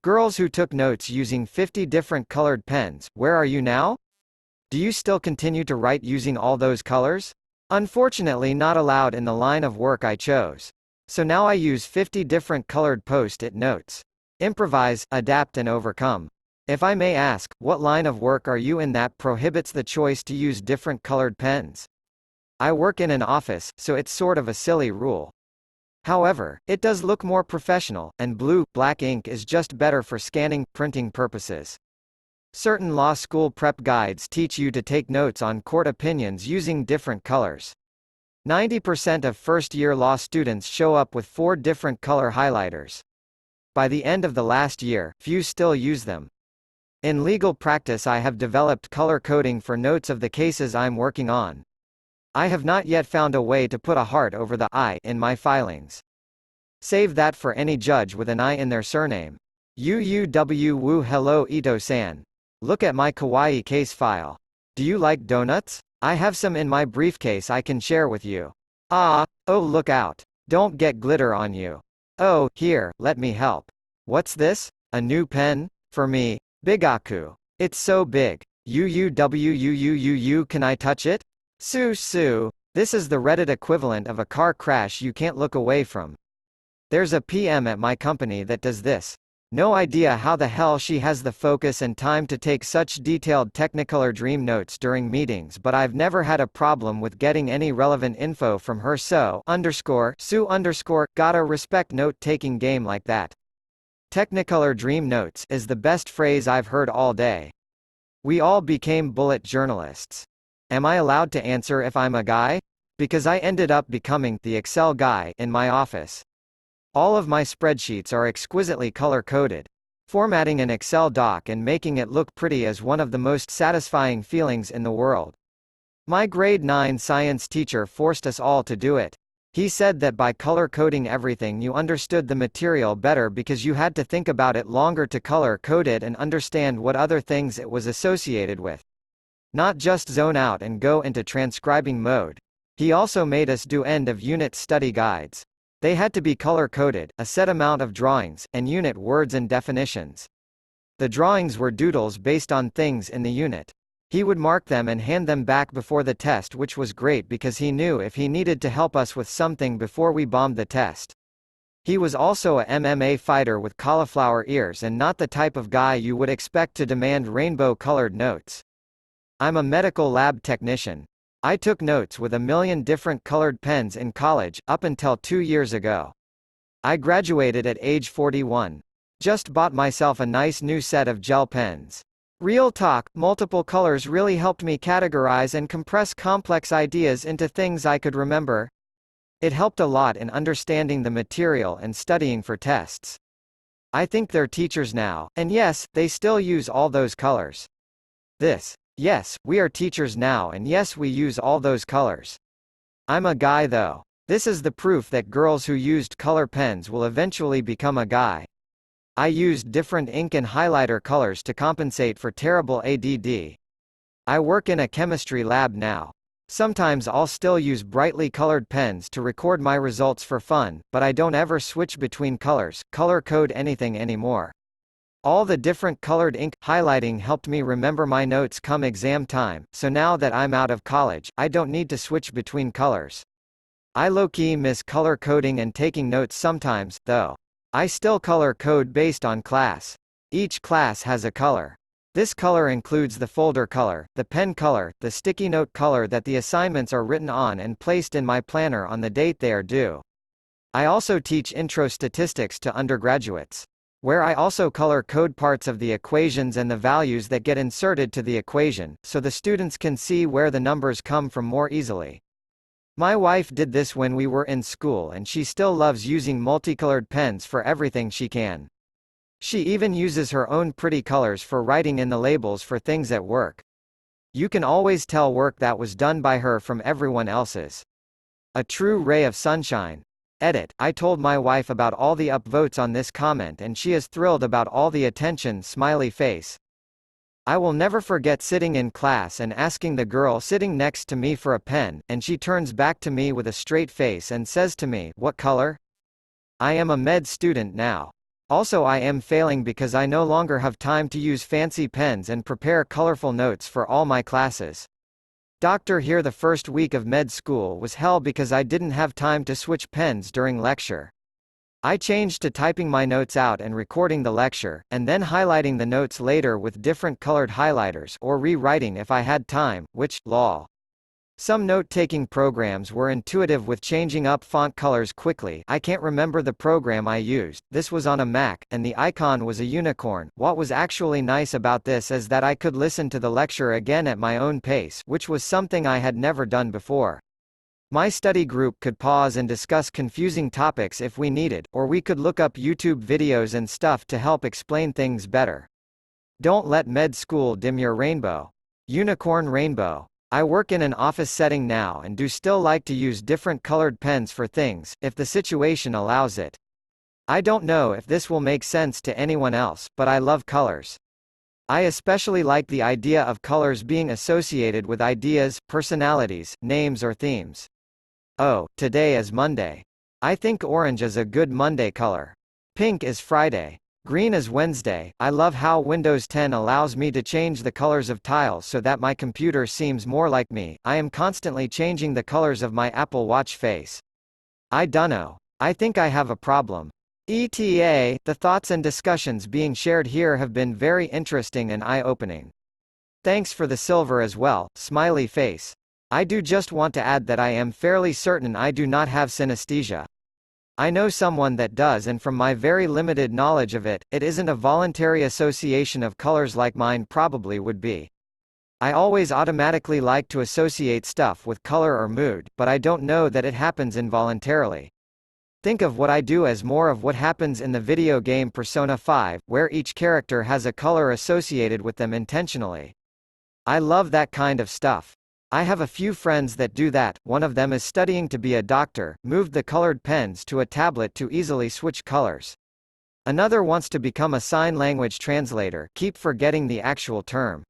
Girls who took notes using 50 different colored pens, where are you now? Do you still continue to write using all those colors? Unfortunately not allowed in the line of work I chose. So now I use 50 different colored post-it notes. Improvise, adapt and overcome. If I may ask, what line of work are you in that prohibits the choice to use different colored pens? I work in an office, so it's sort of a silly rule. However, it does look more professional, and black ink is just better for scanning, printing purposes. Certain law school prep guides teach you to take notes on court opinions using different colors. 90% of first-year law students show up with 4 different color highlighters. By the end of the last year, few still use them. In legal practice I have developed color coding for notes of the cases I'm working on. I have not yet found a way to put a heart over the I in my filings. Save that for any judge with an I in their surname. Woo hello Ito-san. Look at my kawaii case file. Do you like donuts? I have some in my briefcase I can share with you. Oh look out. Don't get glitter on you. Oh, here, let me help. What's this? A new pen? For me? Bigaku. It's so big. Can I touch it? Sue. This is the Reddit equivalent of a car crash you can't look away from. There's a PM at my company that does this. No idea how the hell she has the focus and time to take such detailed Technicolor dream notes during meetings, but I've never had a problem with getting any relevant info from her. Sue gotta respect note-taking game like that. Technicolor dream notes is the best phrase I've heard all day. We all became bullet journalists. Am I allowed to answer if I'm a guy? Because I ended up becoming the Excel guy in my office. All of my spreadsheets are exquisitely color-coded. Formatting an Excel doc and making it look pretty is one of the most satisfying feelings in the world. My grade 9 science teacher forced us all to do it. He said that by color-coding everything you understood the material better because you had to think about it longer to color-code it and understand what other things it was associated with. Not just zone out and go into transcribing mode. He also made us do end-of-unit study guides. They had to be color-coded, a set amount of drawings, and unit words and definitions. The drawings were doodles based on things in the unit. He would mark them and hand them back before the test, which was great because he knew if he needed to help us with something before we bombed the test. He was also a MMA fighter with cauliflower ears and not the type of guy you would expect to demand rainbow-colored notes. I'm a medical lab technician. I took notes with a million different colored pens in college, up until 2 years ago. I graduated at age 41. Just bought myself a nice new set of gel pens. Real talk, multiple colors really helped me categorize and compress complex ideas into things I could remember. It helped a lot in understanding the material and studying for tests. I think they're teachers now, and yes, they still use all those colors. Yes, we are teachers now and yes we use all those colors. I'm a guy though. This is the proof that girls who used color pens will eventually become a guy. I used different ink and highlighter colors to compensate for terrible ADD. I work in a chemistry lab now. Sometimes I'll still use brightly colored pens to record my results for fun, but I don't ever switch between colors, color code anything anymore. All the different colored ink highlighting helped me remember my notes come exam time, so now that I'm out of college, I don't need to switch between colors. I low-key miss color coding and taking notes sometimes, though. I still color code based on class. Each class has a color. This color includes the folder color, the pen color, the sticky note color that the assignments are written on and placed in my planner on the date they are due. I also teach intro statistics to undergraduates, where I also color code parts of the equations and the values that get inserted to the equation, so the students can see where the numbers come from more easily. My wife did this when we were in school and she still loves using multicolored pens for everything she can. She even uses her own pretty colors for writing in the labels for things at work. You can always tell work that was done by her from everyone else's. A true ray of sunshine. Edit. I told my wife about all the upvotes on this comment and she is thrilled about all the attention. Smiley face. I will never forget sitting in class and asking the girl sitting next to me for a pen, and she turns back to me with a straight face and says to me, "What color?" I am a med student now. Also, I am failing because I no longer have time to use fancy pens and prepare colorful notes for all my classes. Doctor, here the first week of med school was hell because I didn't have time to switch pens during lecture. I changed to typing my notes out and recording the lecture, and then highlighting the notes later with different colored highlighters or rewriting if I had time, which, lol. Some note-taking programs were intuitive with changing up font colors quickly. I can't remember the program I used. This was on a Mac, and the icon was a unicorn. What was actually nice about this is that I could listen to the lecture again at my own pace, which was something I had never done before. My study group could pause and discuss confusing topics if we needed, or we could look up YouTube videos and stuff to help explain things better. Don't let med school dim your rainbow. Unicorn rainbow. I work in an office setting now and do still like to use different colored pens for things, if the situation allows it. I don't know if this will make sense to anyone else, but I love colors. I especially like the idea of colors being associated with ideas, personalities, names or themes. Oh, today is Monday. I think orange is a good Monday color. Pink is Friday. Green is Wednesday. I love how Windows 10 allows me to change the colors of tiles so that my computer seems more like me. I am constantly changing the colors of my Apple Watch face. I dunno. I think I have a problem. ETA, the thoughts and discussions being shared here have been very interesting and eye-opening. Thanks for the silver as well, smiley face. I do just want to add that I am fairly certain I do not have synesthesia. I know someone that does, and from my very limited knowledge of it, it isn't a voluntary association of colors like mine probably would be. I always automatically like to associate stuff with color or mood, but I don't know that it happens involuntarily. Think of what I do as more of what happens in the video game Persona 5, where each character has a color associated with them intentionally. I love that kind of stuff. I have a few friends that do that. One of them is studying to be a doctor, moved the colored pens to a tablet to easily switch colors. Another wants to become a sign language translator, keep forgetting the actual term.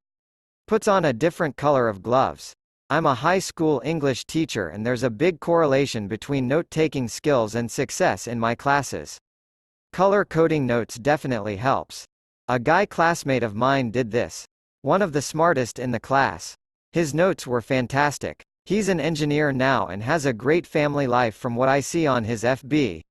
Puts on a different color of gloves. I'm a high school English teacher and there's a big correlation between note-taking skills and success in my classes. Color coding notes definitely helps. A guy classmate of mine did this. One of the smartest in the class. His notes were fantastic. He's an engineer now and has a great family life from what I see on his FB.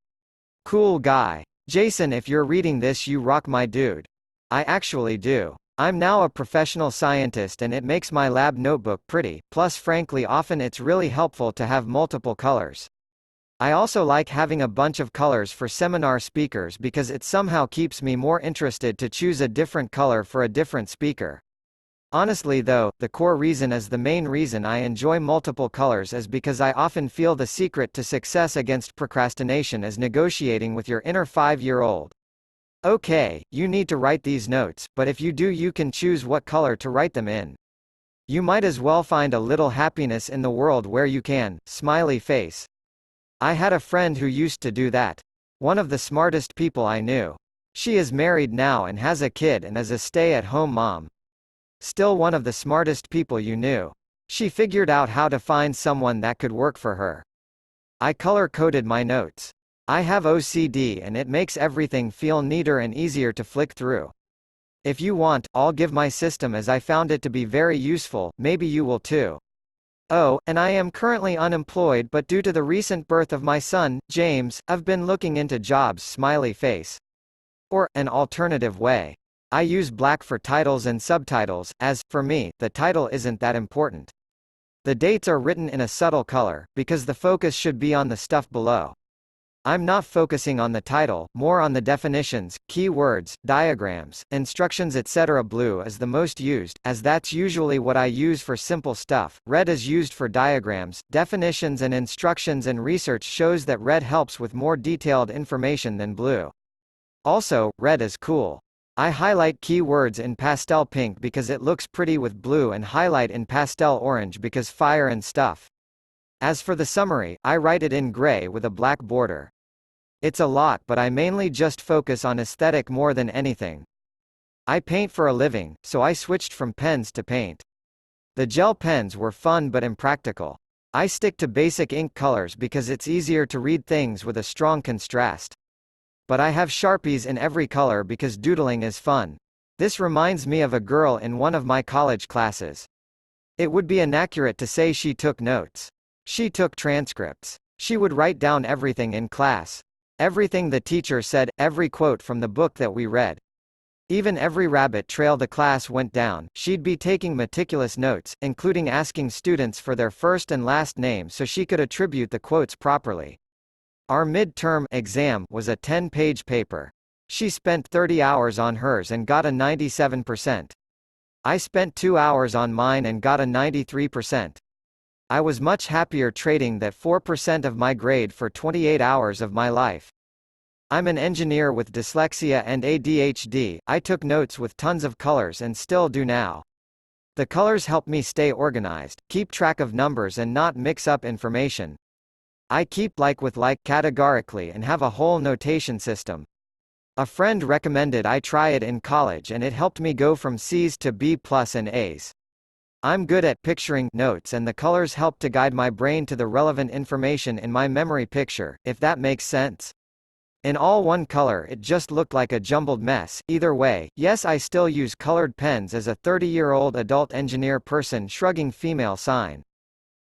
Cool guy. Jason, if you're reading this, you rock, my dude. I actually do. I'm now a professional scientist and it makes my lab notebook pretty, plus frankly often it's really helpful to have multiple colors. I also like having a bunch of colors for seminar speakers because it somehow keeps me more interested to choose a different color for a different speaker. Honestly though, the core reason is the main reason I enjoy multiple colors is because I often feel the secret to success against procrastination is negotiating with your inner 5-year-old. Okay, you need to write these notes, but if you do, you can choose what color to write them in. You might as well find a little happiness in the world where you can, smiley face. I had a friend who used to do that. One of the smartest people I knew. She is married now and has a kid and is a stay-at-home mom. Still one of the smartest people you knew. She figured out how to find someone that could work for her. I color-coded my notes. I have OCD and it makes everything feel neater and easier to flick through. If you want, I'll give my system as I found it to be very useful, maybe you will too. Oh, and I am currently unemployed but due to the recent birth of my son, James, I've been looking into jobs, smiley face. Or, an alternative way. I use black for titles and subtitles, as, for me, the title isn't that important. The dates are written in a subtle color, because the focus should be on the stuff below. I'm not focusing on the title, more on the definitions, keywords, diagrams, instructions etc. Blue is the most used, as that's usually what I use for simple stuff. Red is used for diagrams, definitions and instructions, and research shows that red helps with more detailed information than blue. Also, red is cool. I highlight keywords in pastel pink because it looks pretty with blue and highlight in pastel orange because fire and stuff. As for the summary, I write it in gray with a black border. It's a lot but I mainly just focus on aesthetic more than anything. I paint for a living, so I switched from pens to paint. The gel pens were fun but impractical. I stick to basic ink colors because it's easier to read things with a strong contrast. But I have Sharpies in every color because doodling is fun. This reminds me of a girl in one of my college classes. It would be inaccurate to say she took notes. She took transcripts. She would write down everything in class. Everything the teacher said, every quote from the book that we read. Even every rabbit trail the class went down, she'd be taking meticulous notes, including asking students for their first and last name so she could attribute the quotes properly. Our mid-term exam was a 10-page paper. She spent 30 hours on hers and got a 97%. I spent 2 hours on mine and got a 93%. I was much happier trading that 4% of my grade for 28 hours of my life. I'm an engineer with dyslexia and ADHD. I took notes with tons of colors and still do now. The colors help me stay organized, keep track of numbers and not mix up information. I keep like with like categorically and have a whole notation system. A friend recommended I try it in college and it helped me go from C's to B+ and A's. I'm good at picturing notes and the colors help to guide my brain to the relevant information in my memory picture, if that makes sense. In all one color it just looked like a jumbled mess. Either way, yes, I still use colored pens as a 30-year-old adult engineer person shrugging female sign.